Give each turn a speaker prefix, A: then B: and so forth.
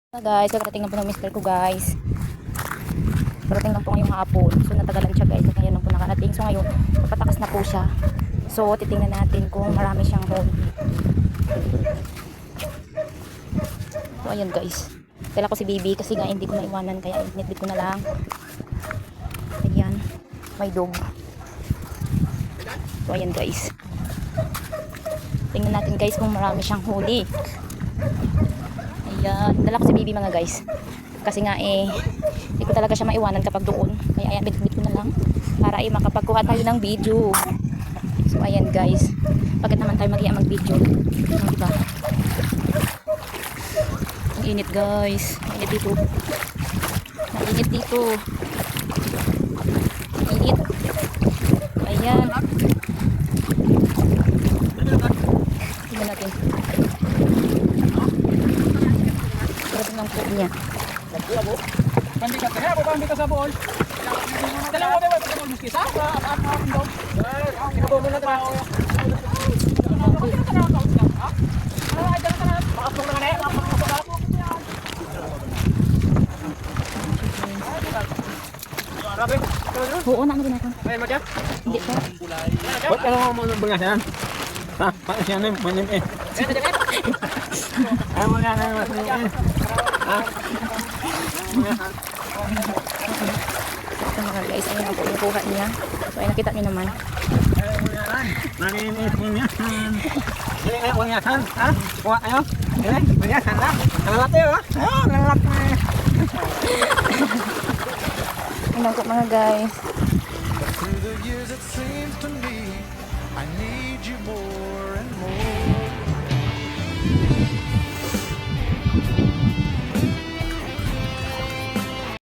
A: Guys, karating na po ng mister ko guys. Karating lang po ngayong hapon. So natagalan siya guys. Ngayon lang po nakarating. So ngayon, papatakas na po siya. So titingnan natin kung marami siyang home. So ayun guys. Kailan ko si Bibi kasi nga hindi ko naiwanan. Kaya initbit ko na lang. Ayan. May dog. So ayan guys. Tingnan natin guys kung marami siyang huli. Ayan, dala ko si Bibi mga guys. Kasi nga hindi ko talaga siya maiwanan kapag doon. Kaya ayan, bit ko na lang para makapagkuha tayo ng video. So ayan guys. Bakit naman tayo mag-video? Diba? Ang init guys. Ang init dito. Ang init dito. Ang init. Ayan. Tingnan natin. Ang po niya.
B: Pandi ka kaya, pandi ka sa bool. Dalawa mo ba sa bool miski sa? Apa daw? Kinabuno na trabaho.
A: Oo, na ano ginagawa?
B: Ay, magya?
A: Hindi po.
B: What ano mo nang bangasan? Ha, pa siya na manin eh. Ay, mga na manin eh. Ha?
A: Ito mga guys, ayun ang po yung kuha niya. So ay nakita niyo naman.
B: Naninis mo niya. Hindi kayo bangasan, ha? Kuha kayo. Hindi, bangasan lang. Nalalate ha? Oh, nalalate.
A: Ayun po mga guys.
C: Through the years it seems to me I need you more and more.